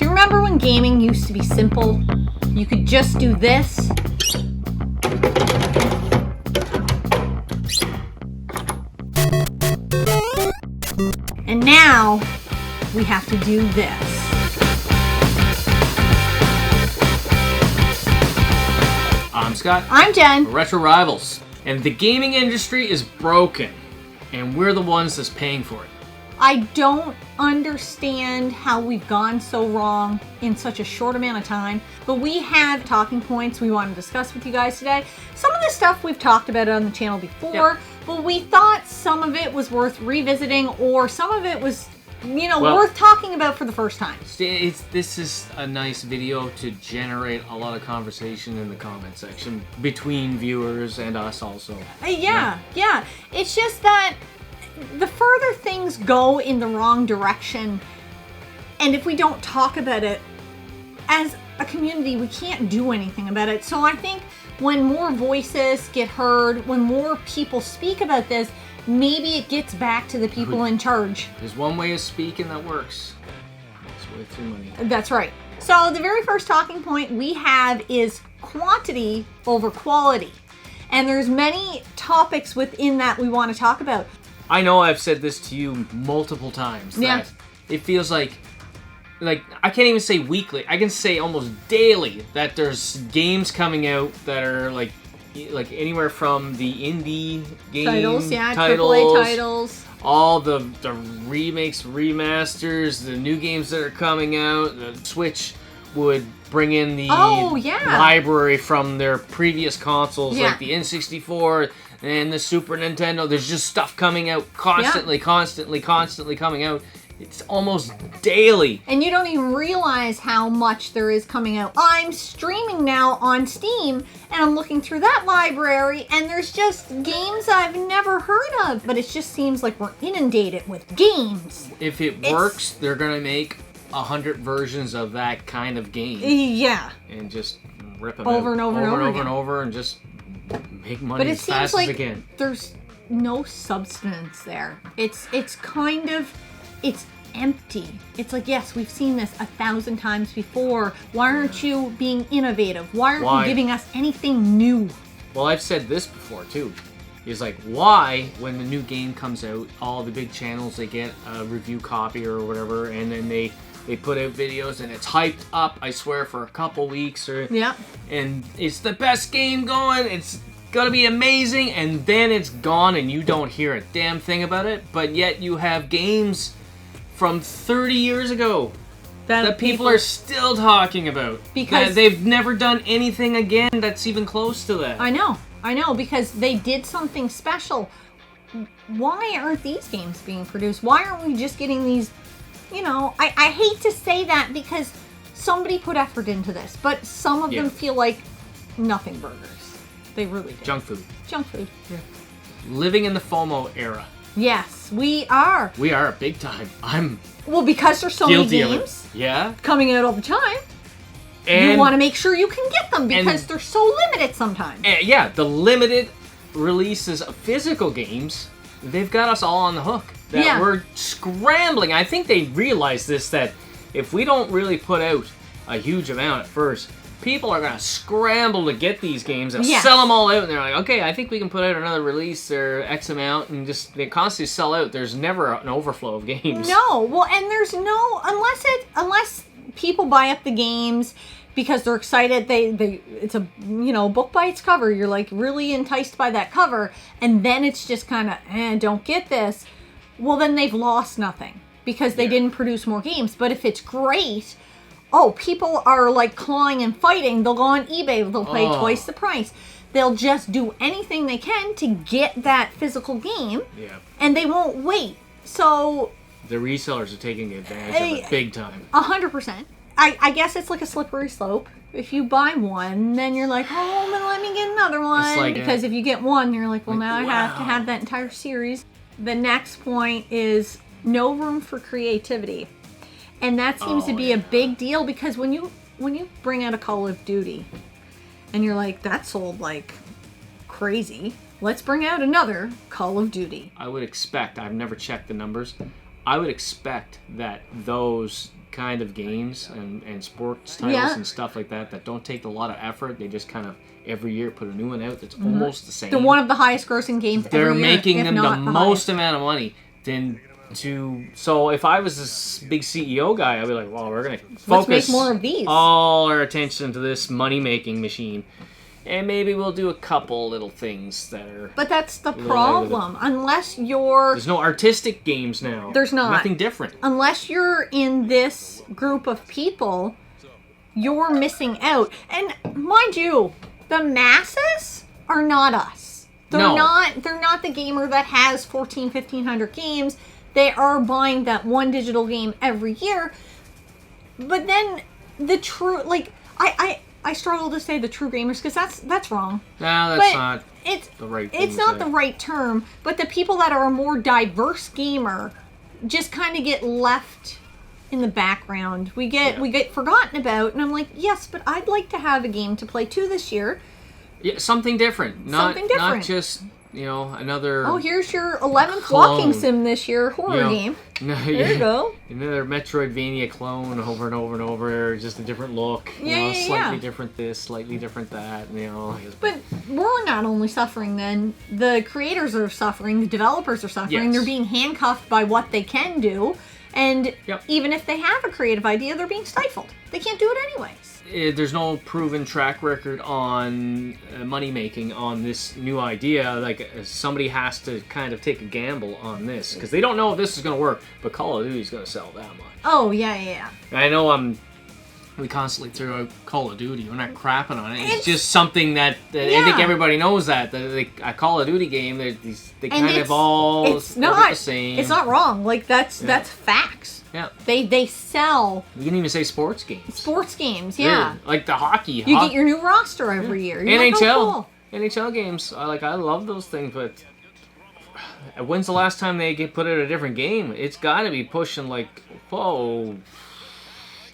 Do you remember when gaming used to be simple? You could just do this. And now we have to do this. I'm Scott. I'm Jen. We're Retro Rivals. And the gaming industry is broken. And we're the ones that's paying for it. I don't understand how we've gone so wrong in such a short amount of time. But we have talking points we want to discuss with you guys today. Some of the stuff we've talked about on the channel before. But we thought some of it was worth revisiting, or some of it was, worth talking about for the first time. This is a nice video to generate a lot of conversation in the comment section between viewers and us also. Yeah. It's just that the further things go in the wrong direction, and if we don't talk about it as a community, we can't do anything about it. So I think when more voices get heard, when more people speak about this, maybe it gets back to the people in charge. There's one way of speaking that works. It's way through money. That's right. So the very first talking point we have is quantity over quality. And there's many topics within that we want to talk about. I know I've said this to you multiple times. That it feels like I can't even say weekly. I can say almost daily that there's games coming out that are like anywhere from the indie game titles, AAA titles, all the remakes, remasters, the new games that are coming out. The Switch would bring in the library from their previous consoles, like the N64 and the Super Nintendo. There's just stuff coming out constantly coming out. It's almost daily. And you don't even realize how much there is coming out. I'm streaming now on Steam, and I'm looking through that library, and there's just games I've never heard of. But it just seems like we're inundated with games. If it works, they're going to make 100 versions of that kind of game. Yeah. And just rip them over out. And over and just make money as fast as they can. There's no substance there. It's kind of... It's empty. It's like, yes, we've seen this 1,000 times before. Why aren't you being innovative? Why aren't you giving us anything new? Well, I've said this before, too. It's like, why, when the new game comes out, all the big channels, they get a review copy or whatever, and then they put out videos, and it's hyped up, I swear, for a couple weeks. And it's the best game going. It's gonna be amazing. And then it's gone, and you don't hear a damn thing about it. But yet you have games from 30 years ago that people are still talking about, because they've never done anything again that's even close to that. I know, because they did something special. Why aren't these games being produced? Why aren't we just getting these, I hate to say that because somebody put effort into this, but some of them feel like nothing burgers. They really do. Junk food. Yeah. Living in the FOMO era. Yes, we are. We are big time. Because there's so many games coming out all the time. And you want to make sure you can get them because they're so limited sometimes. The limited releases of physical games, they've got us all on the hook. We're scrambling. I think they realize this, that if we don't really put out a huge amount at first, people are going to scramble to get these games and sell them all out. And they're like, okay, I think we can put out another release or X amount, and just they constantly sell out. There's never an overflow of games. No. Well, and there's no, unless people buy up the games because they're excited. It's a, book by its cover. You're like really enticed by that cover. And then it's just kind of, don't get this. Well, then they've lost nothing because they didn't produce more games. But if it's great... people are like clawing and fighting. They'll go on eBay. They'll pay twice the price. They'll just do anything they can to get that physical game. Yeah. And they won't wait. So... the resellers are taking advantage of it big time. 100%. I guess it's like a slippery slope. If you buy one, then you're like, but let me get another one. Because if you get one, you're like, now I have to have that entire series. The next point is no room for creativity. And that seems to be a big deal because when you bring out a Call of Duty and you're like, that sold like crazy, let's bring out another Call of Duty. I would expect, I've never checked the numbers, I would expect that those kind of games and sports titles and stuff like that don't take a lot of effort. They just kind of every year put a new one out that's almost the same. They're one of the highest grossing games every year. They're making them the most highest amount of money. So if I was this big CEO guy, I'd be like, well, we're going to focus Let's make more of these. all our attention to this money-making machine. And maybe we'll do a couple little things that are... But that's the problem. Unless you're... There's no artistic games now. There's not. Nothing different. Unless you're in this group of people, you're missing out. And mind you, the masses are not us. They're not the gamer that has 1,500 games. They are buying that one digital game every year. But then the true, like, I struggle to say the true gamers because that's wrong. No, that's not the right thing. It's not the right term, but the people that are a more diverse gamer just kind of get left in the background. We get forgotten about, and I'm like, yes, but I'd like to have a game to play too this year. Yeah, something different. Not just, another... Oh, here's your 11th walking sim this year horror game. There you go. Another Metroidvania clone over and over and over, just a different look. Slightly different this, slightly different that. But we're not only suffering then. The creators are suffering. The developers are suffering. Yes. They're being handcuffed by what they can do. And even if they have a creative idea, they're being stifled. They can't do it anyways. There's no proven track record on money making on this new idea. Like somebody has to kind of take a gamble on this because they don't know if this is going to work. But Call of Duty is going to sell that much. Oh yeah. I know we constantly throw out Call of Duty. We're not crapping on it. It's just something that I think everybody knows that a Call of Duty game. They kind of all it's not the same. It's not wrong. Like that's facts. Yeah. They sell. You can even say sports games. Sports games, yeah. Really. Like the hockey. You get your new roster every year. You're NHL. like, oh, cool. NHL games. I love those things, but when's the last time they put out a different game? It's got to be pushing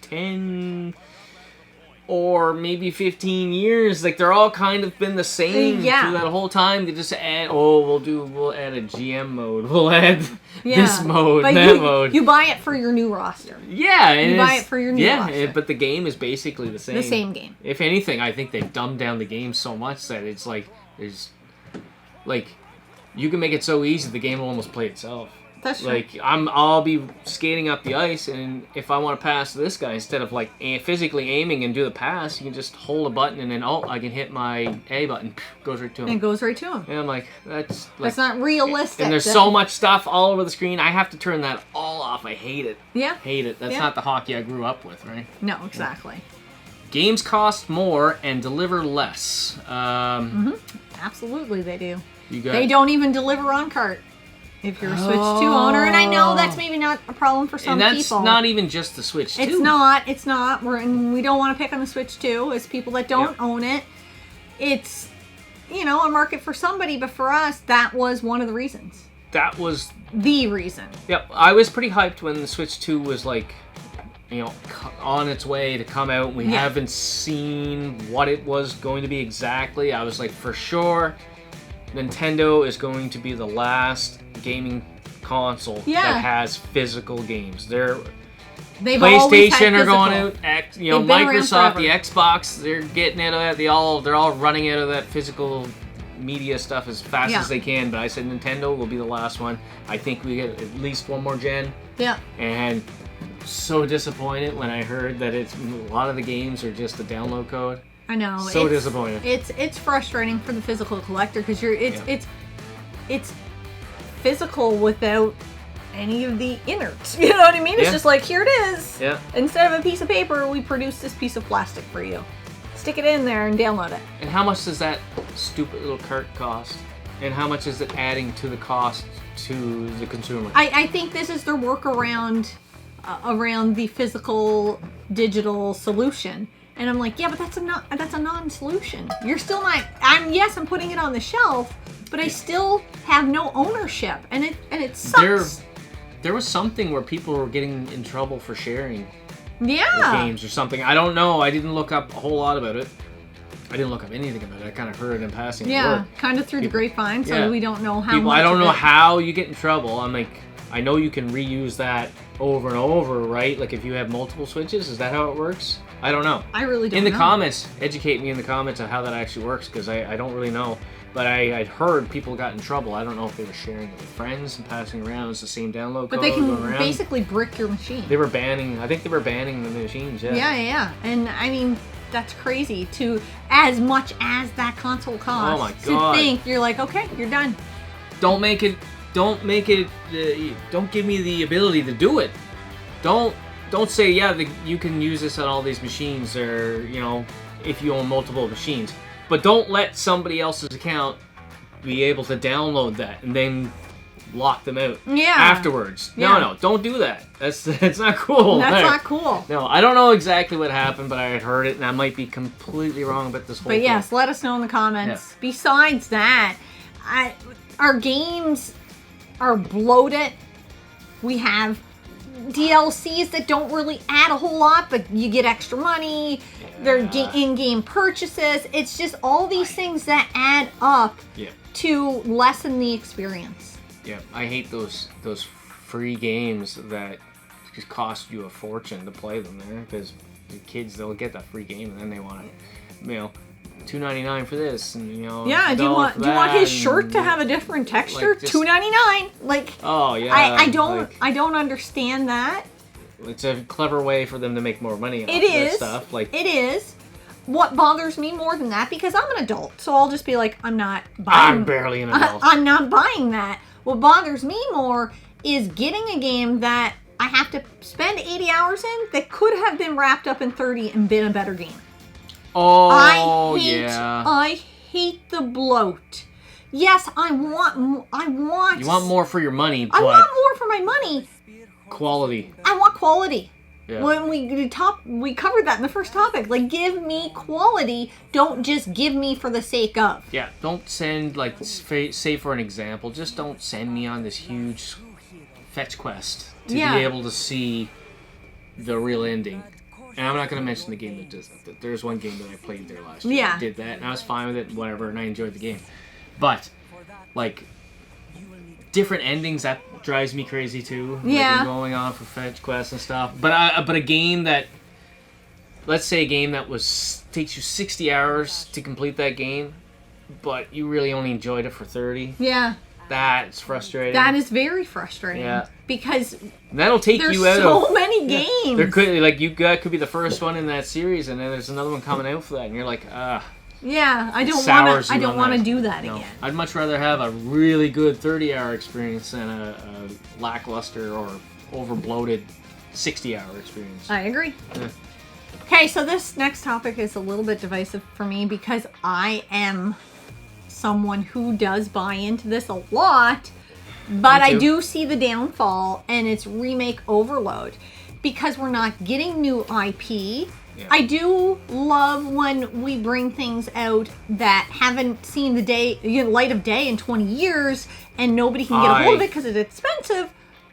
10 or maybe 15 years. Like they're all kind of been the same through that whole time. They just add, we'll add a GM mode. We'll add this mode, but that mode. You buy it for your new roster. Yeah, you buy it for your new roster. Yeah, but the game is basically the same. The same game. If anything, I think they've dumbed down the game so much that it's you can make it so easy the game will almost play itself. That's true. I'll be skating up the ice, and if I want to pass this guy, instead of physically aiming and do the pass, you can just hold a button and then I can hit my A button, goes right to him. And it goes right to him. And I'm like, that's not realistic. And there's so much stuff all over the screen. I have to turn that all off. I hate it. Yeah. Hate it. That's not the hockey I grew up with, right? No, exactly. Games cost more and deliver less. Absolutely, they do. They They don't even deliver on cart. If you're a Switch 2 owner, and I know that's maybe not a problem for some people. And that's not even just the Switch 2. It's not. We don't want to pick on the Switch 2 as people that don't own it. It's, a market for somebody, but for us, that was one of the reasons. That was... the reason. Yep. I was pretty hyped when the Switch 2 was on its way to come out. We haven't seen what it was going to be exactly. I was like, for sure, Nintendo is going to be the last gaming console that has physical games. They've PlayStation are going out. Microsoft, the Xbox, they're getting out of that. They're all running out of that physical media stuff as fast as they can. But I said Nintendo will be the last one. I think we get at least one more gen. Yeah. And so disappointed when I heard that a lot of the games are just a download code. I know. So disappointed. It's frustrating for the physical collector because it's physical without any of the innards. You know what I mean? It's just like, here it is. Yeah. Instead of a piece of paper, we produce this piece of plastic for you. Stick it in there and download it. And how much does that stupid little cart cost? And how much is it adding to the cost to the consumer? I think this is their workaround around the physical digital solution. And I'm like, yeah, but that's a non-solution. You're still not. I'm putting it on the shelf, but I still have no ownership, and it sucks. There was something where people were getting in trouble for sharing games or something. I don't know. I didn't look up a whole lot about it. I didn't look up anything about it. I kind of heard it in passing. Yeah, kind of through the grapevine, so we don't know how. I don't know how you get in trouble. I'm like, I know you can reuse that over and over, right? Like if you have multiple Switches, is that how it works? I don't know. I really don't know. In the know. comments, educate me in the comments on how that actually works, because I don't really know. But I'd heard people got in trouble. I don't know if they were sharing it with friends and passing around. It's the same download But code they going can around. basically brick your machine. They were banning. I think they were banning the machines. Yeah. Yeah. And I mean, that's crazy. To as much as that console costs. Oh my God. To think you're like, okay, you're done. Don't make it. Don't give me the ability to do it. Don't say you can use this on all these machines, or if you own multiple machines. But don't let somebody else's account be able to download that and then lock them out afterwards. Yeah. No, don't do that. That's not cool. That's not cool. No, I don't know exactly what happened, but I had heard it, and I might be completely wrong about this whole thing. But yes, let us know in the comments. Yeah. Besides that, our games are bloated. We have DLCs that don't really add a whole lot, but you get extra money. They're in-game purchases. It's just all these things that add up to lessen the experience. Yeah, I hate those free games that just cost you a fortune to play them there, because the kids, they'll get that free game and then they want to, $2.99 for this, and yeah. Do you want his shirt to have a different texture? Like $2.99. Like, oh yeah. I don't understand that. It's a clever way for them to make more money. That stuff. Like it is. What bothers me more than that, because I'm an adult, so I'll just be like, I'm not buying. I'm barely an adult. I'm not buying that. What bothers me more is getting a game that I have to spend 80 hours in that could have been wrapped up in 30 and been a better game. Oh, I hate the bloat. Yes, I want. You want more for your money, but I want more for my money. Quality. I want quality. Yeah. When we covered that in the first topic. Like, give me quality. Don't just give me for the sake of. Yeah. Don't send, like, say for an example, just don't send me on this huge fetch quest to be able to see the real ending. And I'm not going to mention the game that does that. There's one game that I played there last year. I did that, and I was fine with it, whatever, and I enjoyed the game. But, like, different endings, that drives me crazy too. Yeah. Like, going on for fetch quests and stuff. But a game that, let's say a game that takes you 60 hours to complete that game, but you really only enjoyed it for 30. Yeah. That's frustrating. That is very frustrating. Yeah. Because that'll take you out there's so many games. There could be the first one in that series, and then there's another one coming out for that, and you're like, yeah, I don't want to do that again. I'd much rather have a really good 30-hour experience than a lackluster or over-bloated 60-hour experience. I agree. Yeah. Okay, so this next topic is a little bit divisive for me, because I am someone who does buy into this a lot, but I do see the downfall, and it's Remake Overload, because we're not getting new IP. Yeah. I do love when we bring things out that haven't seen the light of day in 20 years, and nobody can get a hold of it because it's expensive.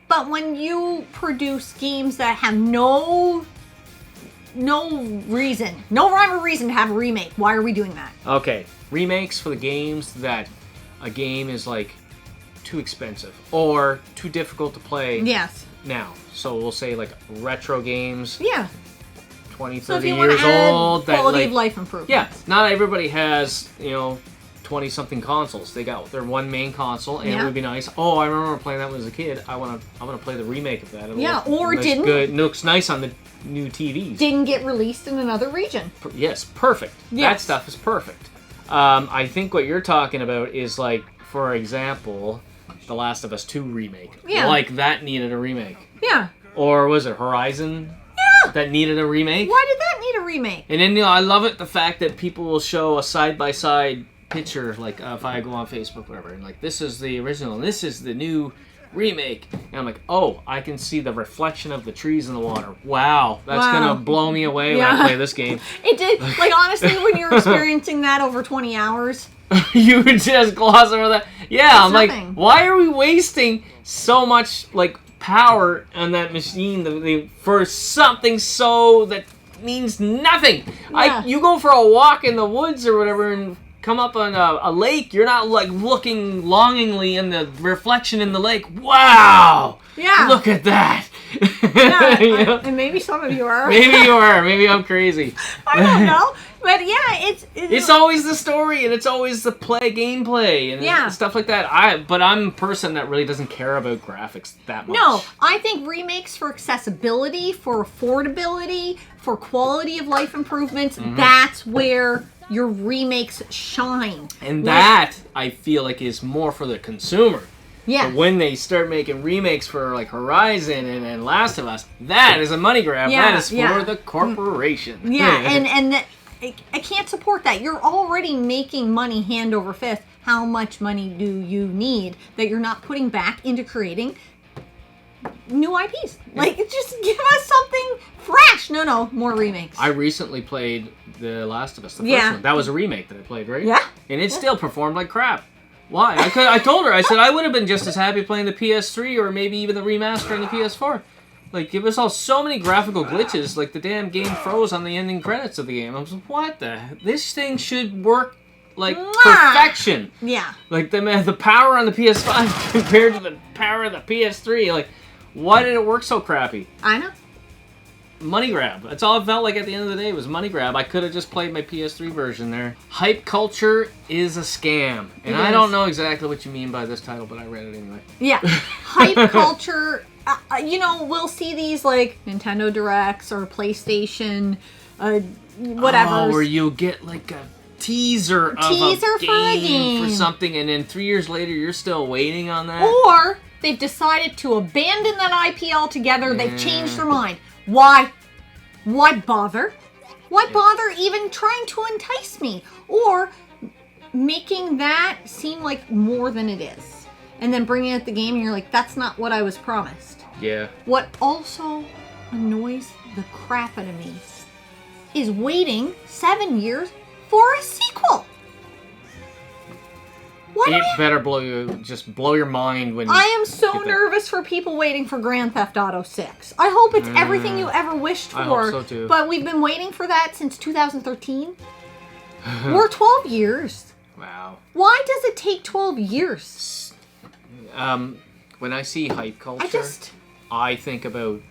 But when you produce games that have no reason, no rhyme or reason to have a remake, why are we doing that? Okay, remakes for the games that a game is like too expensive or too difficult to play. Yes. Now, so we'll say like retro games. Yeah. 20, 30 years old. Quality of life improvements. Yeah, not everybody has 20-something consoles. They got their one main console, and it would be nice. Oh, I remember playing that when I was a kid. I want to play the remake of that. It looks nice on the new TVs. Didn't get released in another region. Yes, perfect. Yes. That stuff is perfect. I think what you're talking about is, like, for example, The Last of Us 2 remake. Yeah. Like, that needed a remake. Yeah. Or was it Horizon? That needed a remake. Why did that need a remake? And then I love it, the fact that people will show a side-by-side picture, like if I go on Facebook, whatever, and like, this is the original, and this is the new remake, and I'm like, oh, I can see the reflection of the trees in the water. Wow, that's gonna blow me away when I play this game. It did. Like, honestly, when you're experiencing that over 20 hours, you would just gloss over that. Yeah, I'm nothing. Like, why are we wasting so much like power on that machine for something so that means nothing? Yeah. You go for a walk in the woods or whatever, and come up on a lake, you're not like looking longingly in the reflection in the lake. Wow! Yeah. Look at that. Yeah, You know? and maybe some of you are. Maybe you are. Maybe I'm crazy. I don't know. But yeah, It's always the story, and it's always the gameplay, and stuff like that. But I'm a person that really doesn't care about graphics that much. No, I think remakes for accessibility, for affordability, for quality of life improvements, that's where your remakes shine. And that, I feel like, is more for the consumer. Yeah. But when they start making remakes for like Horizon and Last of Us, that is a money grab. Yeah, That is for the corporation. Yeah, and I can't support that. You're already making money hand over fist. How much money do you need that you're not putting back into creating new IPs? Like, just give us something fresh. No, more remakes. I recently played The Last of Us, the first one. That was a remake that I played, right? Yeah. And it still performed like crap. Why? I told her, I said I would have been just as happy playing the PS3 or maybe even the remaster on the PS4. Like, it was all so many graphical glitches, like the damn game froze on the ending credits of the game. I was like, what the? This thing should work like perfection. Yeah. Like, the power on the PS5 compared to the power of the PS3. Like, why did it work so crappy? I know. Money grab. That's all it felt like at the end of the day was money grab. I could have just played my PS3 version there. Hype culture is a scam. And I don't know exactly what you mean by this title, but I read it anyway. Yeah. Hype culture, we'll see these like Nintendo Directs or PlayStation, whatever. Oh, where you get like a teaser of a game for something, and then 3 years later you're still waiting on that. Or they've decided to abandon that IP altogether. They've changed their mind. Why? Why bother? Why bother even trying to entice me? Or making that seem like more than it is. And then bringing it the game and you're like, that's not what I was promised. Yeah. What also annoys the crap out of me is waiting 7 years for a sequel. It better blow your mind when I am so nervous for people waiting for Grand Theft Auto 6. I hope it's everything you ever wished for. I hope so too. But we've been waiting for that since 2013. We're 12 years. Wow. Why does it take 12 years? When I see hype culture, I think about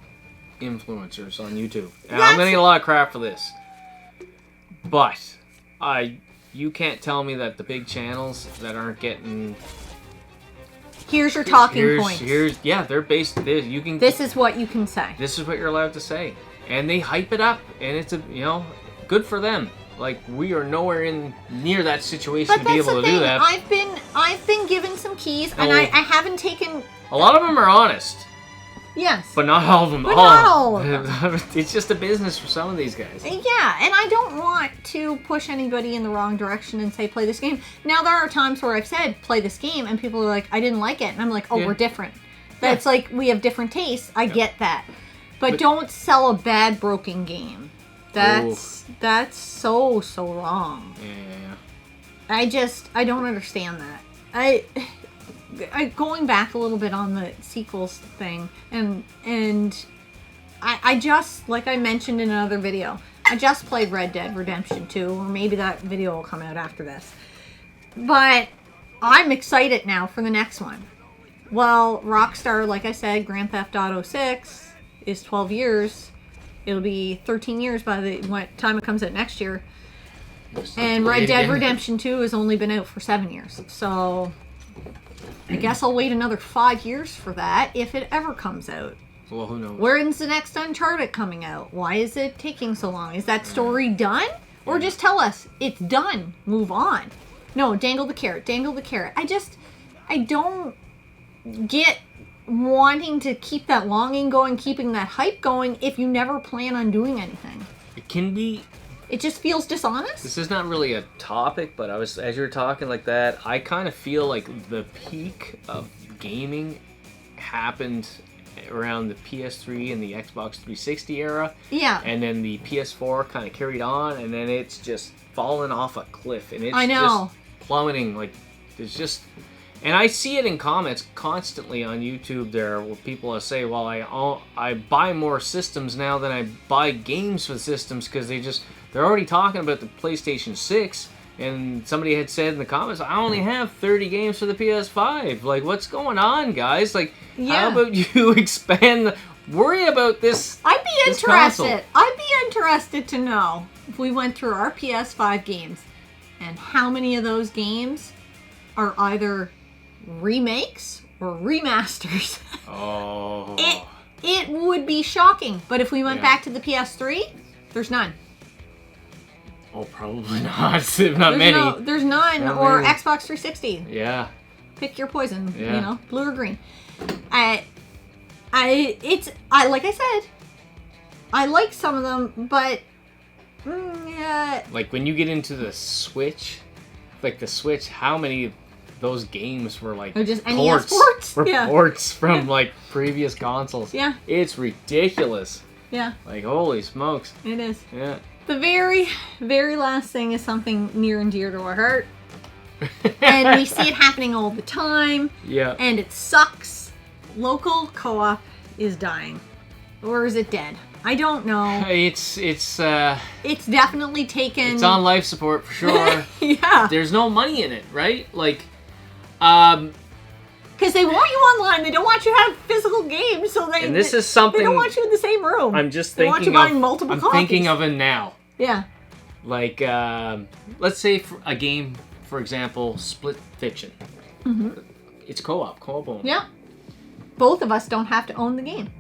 influencers on YouTube. And I'm going to get a lot of crap for this. But you can't tell me that the big channels that aren't getting... Here's your talking points. They're based... This is what you can say. This is what you're allowed to say. And they hype it up. And it's, good for them. Like, we are nowhere near that situation to be able to do that. I've been given some keys, and I haven't taken... A lot of them are honest. Yes. But not all of them. But not all of them. It's just a business for some of these guys. Yeah, and I don't want to push anybody in the wrong direction and say, play this game. Now, there are times where I've said, play this game, and people are like, I didn't like it. And I'm like, we're different. That's like, we have different tastes. I get that. But don't sell a bad, broken game. That's so wrong. Yeah. I don't understand that. I going back a little bit on the sequels thing, and I just, like I mentioned in another video, I just played Red Dead Redemption 2, or maybe that video will come out after this. But I'm excited now for the next one. Well, Rockstar, like I said, Grand Theft Auto 6 is 12 years. It'll be 13 years by the time it comes out next year. And Red Dead Redemption 2 has only been out for 7 years. So I guess I'll wait another 5 years for that if it ever comes out. Well, who knows? When's the next Uncharted coming out? Why is it taking so long? Is that story done? Or just tell us, it's done. Move on. No, dangle the carrot. Dangle the carrot. I don't get wanting to keep that longing going, keeping that hype going if you never plan on doing anything. It can be... It just feels dishonest. This is not really a topic, but as you were talking like that, I kind of feel like the peak of gaming happened around the PS3 and the Xbox 360 era. Yeah. And then the PS4 kind of carried on, and then it's just fallen off a cliff, and it's just plummeting. Like, there's just... And I see it in comments constantly on YouTube there, where people say, well, I buy more systems now than I buy games for systems, because they're already talking about the PlayStation 6, And somebody had said in the comments, I only have 30 games for the PS5. Like, what's going on, guys? Like, how about you expand? Worry about this. I'd be this interested. console. I'd be interested to know if we went through our PS5 games and how many of those games are either remakes or remasters. Oh. It would be shocking. But if we went back to the PS3, there's none. Oh, probably not. Not many. There's none. Not or many. Xbox 360. Yeah. Pick your poison. Yeah. You know, blue or green. Like I said, I like some of them, but like when you get into the Switch, how many of those games were like just NES ports? Ports from like previous consoles. Yeah. It's ridiculous. Yeah. Like, holy smokes. It is. Yeah. The very, very last thing is something near and dear to our heart. And we see it happening all the time. Yeah. And it sucks. Local co-op is dying. Or is it dead? I don't know. It's definitely taken... It's on life support for sure. Yeah. There's no money in it, right? Like, because they want you online. They don't want you to have physical games, so they. And this is something. They don't want you in the same room. I'm just they thinking want you buying multiple copies. thinking of it now. Yeah. Like, let's say for a game, for example, Split Fiction. Mm-hmm. It's co-op only. Yeah. Both of us don't have to own the game.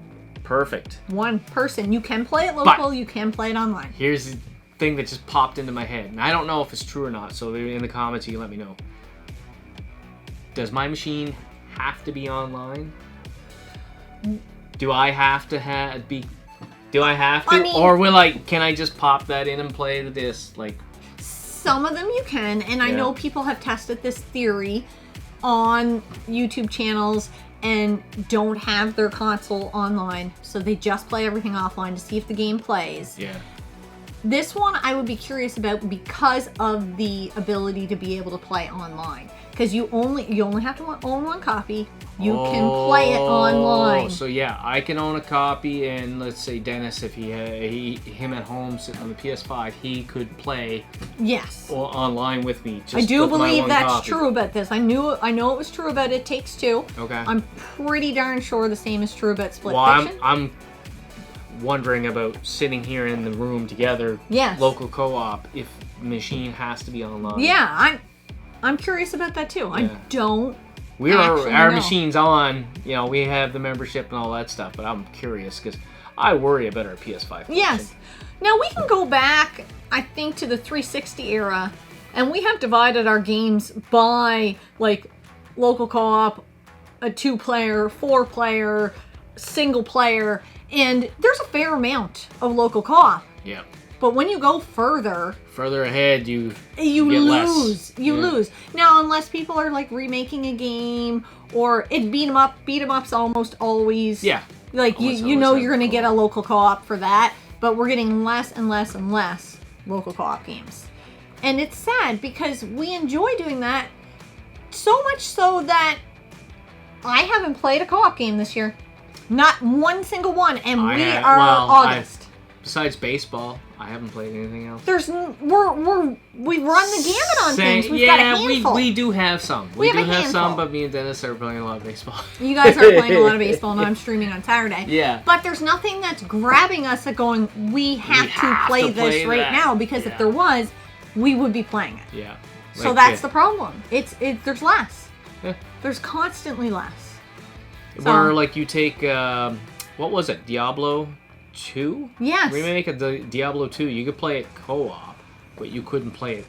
Perfect. One person. You can play it local. You can play it online. Here's the thing that just popped into my head, and I don't know if it's true or not. So in the comments, you can let me know. Does my machine have to be online? Do I have to Do I have to? I mean, or can I just pop that in and play this? Like, some of them you can, and I know people have tested this theory on YouTube channels and don't have their console online, so they just play everything offline to see if the game plays. Yeah. This one I would be curious about because of the ability to be able to play online. Because you only have to own one copy. You can play it online. So yeah, I can own a copy, and let's say Dennis, if him at home sitting on the PS5, he could play. Yes. Online with me. Just I do with my believe one that's copy. true about this. I know it was true about It Takes Two. Okay. I'm pretty darn sure the same is true about Split Fiction. I'm wondering about sitting here in the room together. Yes. Local co-op. If the machine has to be online. Yeah, I'm curious about that too. I don't. Our machine's on. You know, we have the membership and all that stuff. But I'm curious because I worry about our PS5. Yes. Now we can go back, I think, to the 360 era, and we have divided our games by like local co-op, a 2-player, 4-player, single player, and there's a fair amount of local co-op. Yeah. But when you go further ahead, you lose. Less. You lose. Now, unless people are like remaking a game or it beat 'em up. Beat 'em up's almost always. Yeah. Like you know you're gonna get a local co-op for that, but we're getting less and less and less local co-op games, and it's sad because we enjoy doing that so much so that I haven't played a co-op game this year. Not one single one, and August. Besides baseball, I haven't played anything else. We run the gamut on things. We've got a handful. We do have some. We do have some, but me and Dennis are playing a lot of baseball. You guys are playing a lot of baseball, and I'm streaming on Saturday. Yeah. But there's nothing that's grabbing us at going, we have to play this right now, because if there was, we would be playing it. Yeah. So that's the problem. There's less. Yeah. There's constantly less. Where like you take what was it? Diablo 2? Yes. Remake of the Diablo 2. You could play it co-op, but you couldn't play it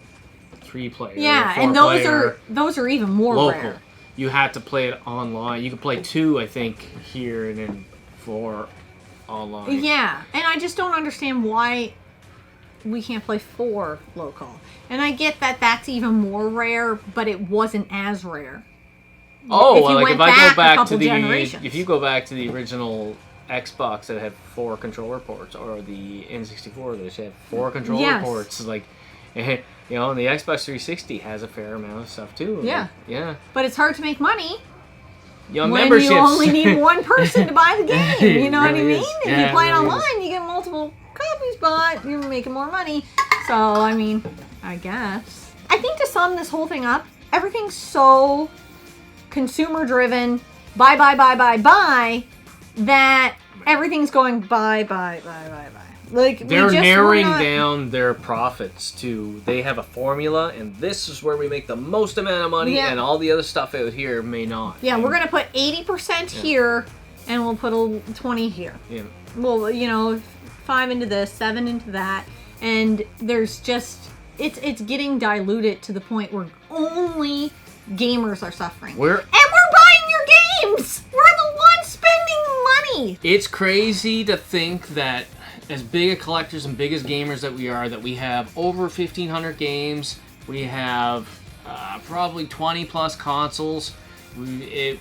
3-player. Yeah, and those are even more local. rare. You had to play it online. You could play 2, I think, here, and then 4 online. Yeah, and I just don't understand why we can't play 4 local. And I get that that's even more rare, but it wasn't as rare. Oh, if you go back to the original Xbox that had 4 controller ports, or the N64 that had 4 controller ports, like, and the Xbox 360 has a fair amount of stuff too. Yeah, yeah. But it's hard to make money when memberships. You only need one person to buy the game. You know what I mean? If you play it online, you get multiple copies, but you're making more money. So I mean, I guess. I think to sum this whole thing up, everything's so consumer driven, buy, that everything's going buy. Like they're narrowing down their profits to, they have a formula, and this is where we make the most amount of money, and all the other stuff out here may not. Yeah, we're gonna put 80% here, and we'll put a 20 here. Yeah. Well, 5 into this, 7 into that, and there's just it's getting diluted to the point where only gamers are suffering. And we're buying your games. We're the ones spending money. It's crazy to think that, as big a collectors and big as gamers that we are, that we have over 1,500 games. We have probably 20 plus consoles. This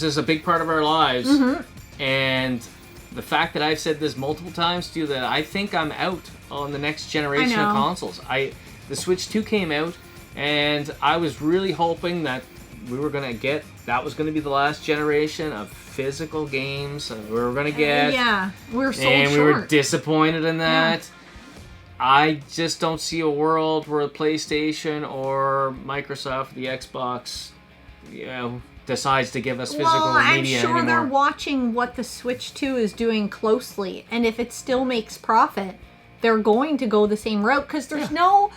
is a big part of our lives. And the fact that I've said this multiple times to you, that I think I'm out on the next generation of consoles. The Switch 2 came out, and I was really hoping that we were going to get, that was going to be the last generation of physical games we were going to get. We were sold and short. We were disappointed in that. I just don't see a world where PlayStation or Microsoft, the Xbox, decides to give us physical media anymore. I'm sure they're watching what the Switch 2 is doing closely, and if it still makes profit, they're going to go the same route, because there's no...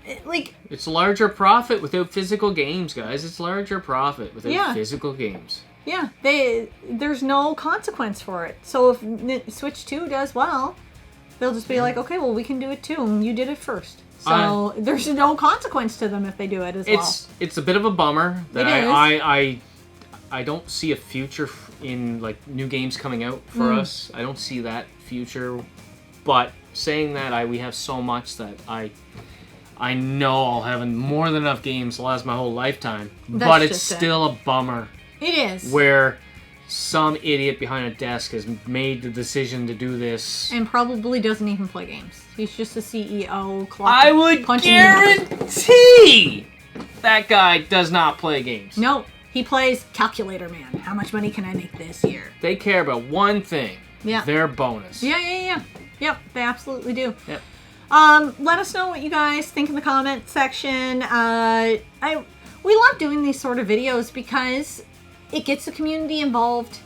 It's larger profit without physical games, guys. It's larger profit without physical games. Yeah, there's no consequence for it. So if Switch 2 does well, they'll just be like, okay, well, we can do it too, and you did it first. So there's no consequence to them if they do it as well. It's a bit of a bummer that I don't see a future in new games coming out for us. I don't see that future. But saying that, we have so much that I know I'll have more than enough games to last my whole lifetime. But it's still a bummer. It is. Where some idiot behind a desk has made the decision to do this. And probably doesn't even play games. He's just a CEO. I would guarantee that guy does not play games. No, he plays Calculator Man. How much money can I make this year? They care about one thing. Yeah. Their bonus. Yeah. Yep, they absolutely do. Yep. Let us know what you guys think in the comment section. We love doing these sort of videos because it gets the community involved.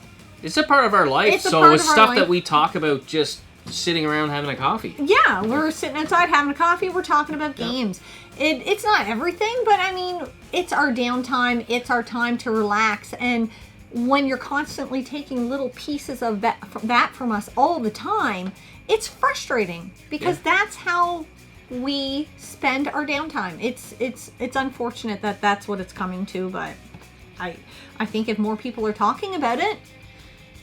It's a part of our life. So it's stuff that we talk about just sitting around having a coffee. Yeah, we're sitting outside having a coffee. We're talking about games. It's not everything, but I mean, it's our downtime. It's our time to relax. And when you're constantly taking little pieces of that from us all the time, it's frustrating because that's how we spend our downtime. It's unfortunate that that's what it's coming to, but I think if more people are talking about it,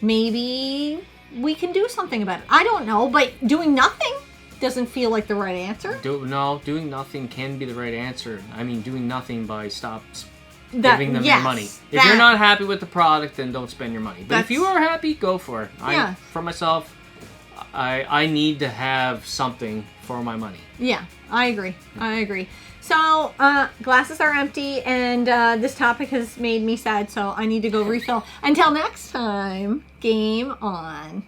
maybe we can do something about it. I don't know, but doing nothing doesn't feel like the right answer. Doing nothing can be the right answer. I mean, doing nothing by giving them their money. If you're not happy with the product, then don't spend your money. But if you are happy, go for it. For myself, I need to have something for my money. Yeah, I agree. So, glasses are empty, and this topic has made me sad, so I need to go refill. Until next time, game on.